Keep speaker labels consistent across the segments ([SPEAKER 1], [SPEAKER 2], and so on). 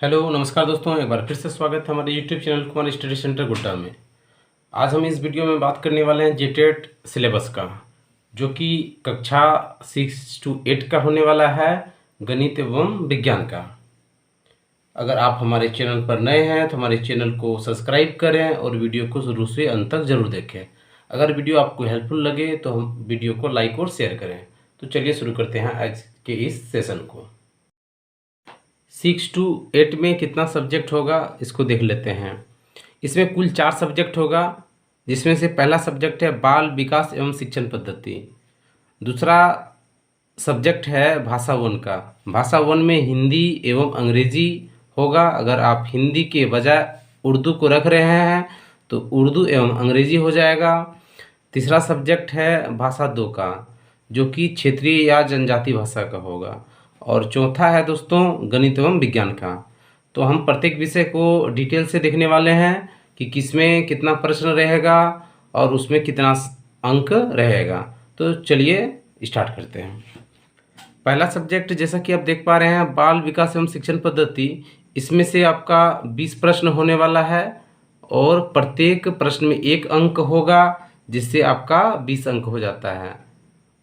[SPEAKER 1] Hello नमस्कार दोस्तों, एक बार फिर से स्वागत है हमारे YouTube channel Kumar study centre गुड्डा में। आज हम इस वीडियो में बात करने वाले हैं जेटेट सिलेबस का, जो कि कक्षा 6 to 8 का होने वाला है, गणित एवं विज्ञान का। अगर आप हमारे चैनल पर नए हैं तो हमारे चैनल को सब्सक्राइब करें और वीडियो को शुरू से अंत तक जरूर देखें। अगर वीडियो आपको हेल्पफुल लगे तो हम वीडियो को लाइक और शेयर करें। तो चलिए शुरू करते हैं आज के इस सेशन को। 6 to 8 में कितना सब्जेक्ट होगा इसको देख लेते हैं। इसमें कुल 4 सब्जेक्ट होगा, जिसमें से पहला सब्जेक्ट है बाल विकास एवं शिक्षण पद्धति। दूसरा सब्जेक्ट है भाषा वन का। भाषा वन में हिंदी एवं अंग्रेजी होगा। अगर आप हिंदी के बजाय उर्दू को रख रहे हैं तो उर्दू एवं अंग्रेजी हो जाएगा। तीसरा सब्जेक्ट है भाषा 2 का, जो कि क्षेत्रीय या जनजाति भाषा का होगा। और चौथा है दोस्तों गणित एवं विज्ञान का। तो हम प्रत्येक विषय को डिटेल से देखने वाले हैं कि किसमें कितना प्रश्न रहेगा और उसमें कितना अंक रहेगा। तो चलिए स्टार्ट करते हैं। पहला सब्जेक्ट जैसा कि आप देख पा रहे हैं बाल विकास एवं शिक्षण पद्धति। इसमें से आपका 20 प्रश्न होने वाला है और प्रत्येक प्रश्न में 1 अंक होगा, जिससे आपका 20 अंक हो जाता है।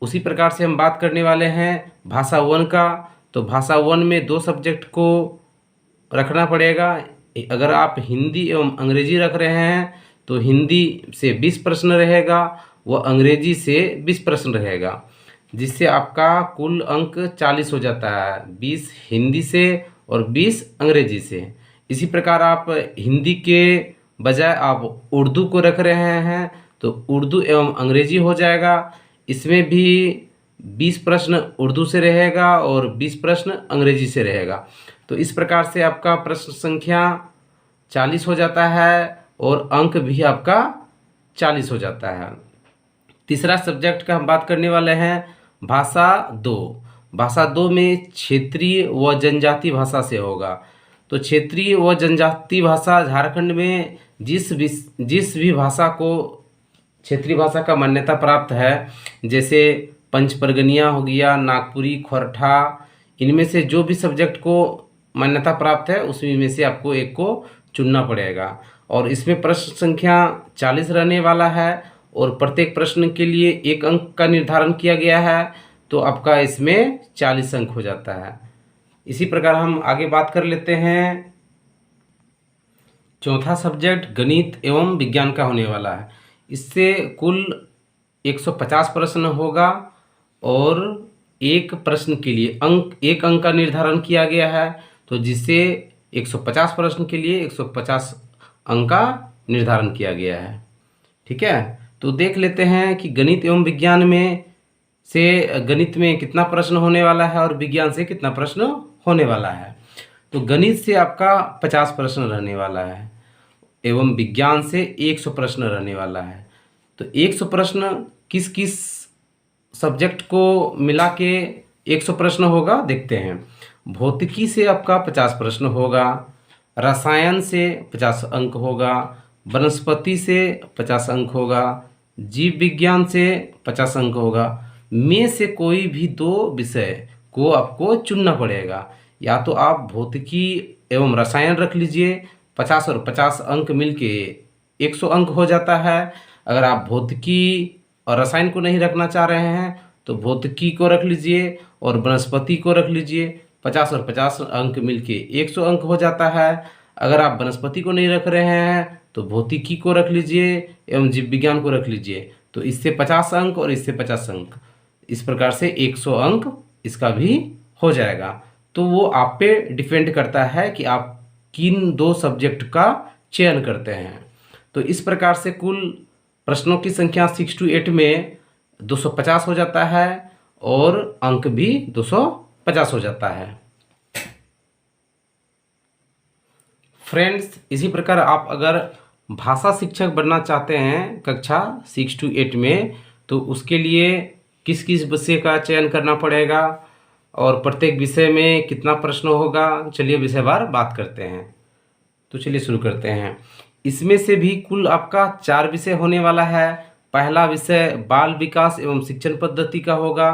[SPEAKER 1] उसी प्रकार से हम बात करने वाले हैं भाषा 1 का। तो भाषा 1 में 2 सब्जेक्ट को रखना पड़ेगा। अगर आप हिंदी एवं अंग्रेजी रख रहे हैं तो हिंदी से 20 प्रश्न रहेगा व अंग्रेजी से 20 प्रश्न रहेगा, जिससे आपका कुल अंक 40 हो जाता है। 20 हिंदी से और 20 अंग्रेजी से। इसी प्रकार आप हिंदी के बजाय आप उर्दू को रख रहे हैं तो उर्दू एवं अंग्रेजी हो जाएगा। इसमें भी 20 प्रश्न उर्दू से रहेगा और 20 प्रश्न अंग्रेजी से रहेगा। तो इस प्रकार से आपका प्रश्न संख्या 40 हो जाता है और अंक भी आपका 40 हो जाता है। तीसरा सब्जेक्ट का हम बात करने वाले हैं भाषा 2। भाषा 2 में क्षेत्रीय व जनजाति भाषा से होगा। तो क्षेत्रीय व जनजाति भाषा झारखंड में जिस भी भाषा को क्षेत्रीय भाषा का मान्यता प्राप्त है, जैसे पंच परगनिया हो गया, नागपुरी, खोरठा, इनमें से जो भी सब्जेक्ट को मान्यता प्राप्त है उसमें में से आपको एक को चुनना पड़ेगा। और इसमें प्रश्न संख्या 40 रहने वाला है और प्रत्येक प्रश्न के लिए 1 अंक का निर्धारण किया गया है। तो आपका इसमें 40 अंक हो जाता है। इसी प्रकार हम आगे बात कर लेते हैं। चौथा सब्जेक्ट गणित एवं विज्ञान का होने वाला है। इससे कुल 150 प्रश्न होगा और एक प्रश्न के लिए 1 अंक का निर्धारण किया गया है। तो जिससे 150 प्रश्न के लिए 150 अंक का निर्धारण किया गया है। ठीक है, तो देख लेते हैं कि गणित एवं विज्ञान में से गणित में कितना प्रश्न होने वाला है और विज्ञान से कितना प्रश्न होने वाला है। तो गणित से आपका 50 प्रश्न रहने वाला है एवं विज्ञान से 100 प्रश्न रहने वाला है। तो 100 प्रश्न किस किस सब्जेक्ट को मिला के 100 प्रश्न होगा देखते हैं। भौतिकी से आपका 50 प्रश्न होगा, रसायन से 50 अंक होगा, वनस्पति से 50 अंक होगा, जीव विज्ञान से 50 अंक होगा। में से कोई भी 2 विषय को आपको चुनना पड़ेगा। या तो आप भौतिकी एवं रसायन रख लीजिए, 50 और 50 अंक मिलके 100 अंक हो जाता है। अगर आप भौतिकी और रसायन को नहीं रखना चाह रहे हैं तो भौतिकी को रख लीजिए और वनस्पति को रख लीजिए। 50 और 50 अंक मिलके 100 अंक हो जाता है। अगर आप वनस्पति को नहीं रख रहे हैं तो भौतिकी को रख लीजिए एवं जीव विज्ञान को रख लीजिए। तो इससे 50 अंक और इससे 50 अंक, इस प्रकार से 100 अंक इसका भी हो जाएगा। तो वो आप पे डिपेंड करता है कि आप किन 2 सब्जेक्ट का चयन करते हैं। तो इस प्रकार से कुल प्रश्नों की संख्या 6 to 8 में 250 हो जाता है और अंक भी 250 हो जाता है। फ्रेंड्स, इसी प्रकार आप अगर भाषा शिक्षक बनना चाहते हैं कक्षा 6 to 8 में, तो उसके लिए किस किस विषय का चयन करना पड़ेगा और प्रत्येक विषय में कितना प्रश्न होगा, चलिए विषयवार बात करते हैं। तो चलिए शुरू करते हैं। इसमें से भी कुल आपका 4 विषय होने वाला है। पहला विषय बाल विकास एवं शिक्षण पद्धति का होगा।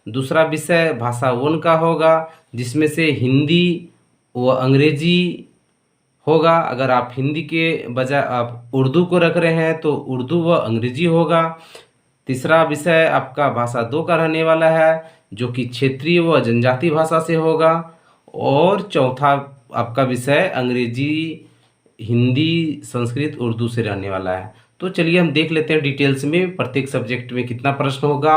[SPEAKER 1] दूसरा विषय भाषा 1 का होगा, जिसमें से हिंदी वो अंग्रेजी होगा। अगर आप हिंदी के बजाय आप उर्दू को रख रहे हैं तो उर्दू व अंग्रेजी होगा। तीसरा विषय आपका भाषा 2 का रहने वाला है, जो कि क्षेत्रीय व जनजातीय भाषा से होगा। और चौथा आपका विषय अंग्रेजी, हिंदी, संस्कृत, उर्दू से रहने वाला है। तो चलिए हम देख लेते हैं डिटेल्स में प्रत्येक सब्जेक्ट में कितना प्रश्न होगा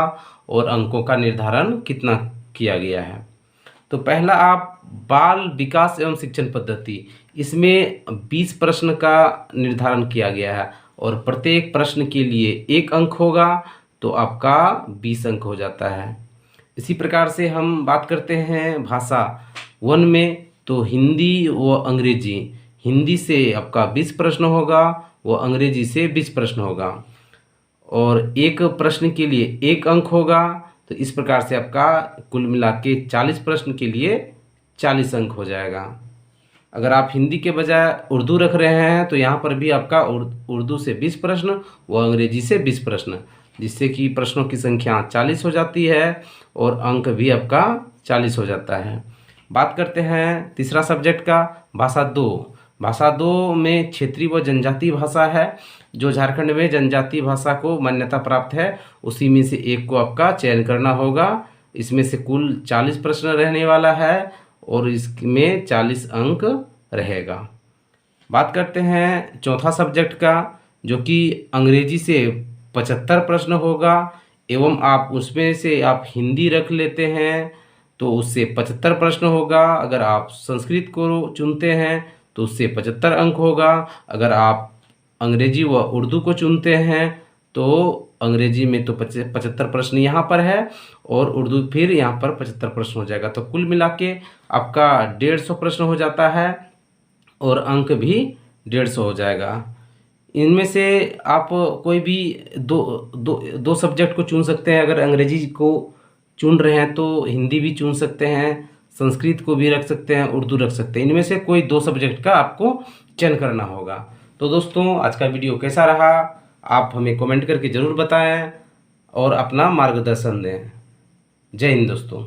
[SPEAKER 1] और अंकों का निर्धारण कितना किया गया है। तो पहला आप बाल विकास एवं शिक्षण पद्धति, इसमें 20 प्रश्न का निर्धारण किया गया है और प्रत्येक प्रश्न के लिए 1 अंक होगा, तो आपका 20 अंक हो जाता है। इसी प्रकार से हम बात करते हैं भाषा 1 में, तो हिंदी व अंग्रेजी, हिंदी से आपका 20 प्रश्न होगा व अंग्रेजी से 20 प्रश्न होगा और एक प्रश्न के लिए 1 अंक होगा। तो इस प्रकार से आपका कुल मिला के 40 प्रश्न के लिए 40 अंक हो जाएगा। अगर आप हिंदी के बजाय उर्दू रख रहे हैं तो यहाँ पर भी आपका उर्दू से 20 प्रश्न व अंग्रेजी से 20 प्रश्न, जिससे कि प्रश्नों की संख्या 40 हो जाती है और अंक भी आपका 40 हो जाता है। बात करते हैं तीसरा सब्जेक्ट का, भाषा 2। भाषा 2 में क्षेत्रीय व जनजातीय भाषा है। जो झारखंड में जनजातीय भाषा को मान्यता प्राप्त है उसी में से एक को आपका चयन करना होगा। इसमें से कुल 40 प्रश्न रहने वाला है और इसमें 40 अंक रहेगा। बात करते हैं चौथा सब्जेक्ट का, जो कि अंग्रेजी से 75 प्रश्न होगा एवं आप उसमें से आप हिंदी रख लेते हैं तो उससे 75 प्रश्न होगा। अगर आप संस्कृत को चुनते हैं तो उससे 75 अंक होगा। अगर आप अंग्रेजी व उर्दू को चुनते हैं तो अंग्रेजी में तो 75 प्रश्न यहाँ पर है और उर्दू फिर यहाँ पर 75 प्रश्न हो जाएगा। तो कुल मिला के आपका 150 प्रश्न हो जाता है और अंक भी 150 हो जाएगा। इनमें से आप कोई भी दो सब्जेक्ट को चुन सकते हैं। अगर अंग्रेजी को चुन रहे हैं तो हिंदी भी चुन सकते हैं, संस्कृत को भी रख सकते हैं, उर्दू रख सकते हैं। इनमें से कोई 2 सब्जेक्ट का आपको चयन करना होगा। तो दोस्तों आज का वीडियो कैसा रहा आप हमें कमेंट करके ज़रूर बताएं और अपना मार्गदर्शन दें। जय हिंद दोस्तों।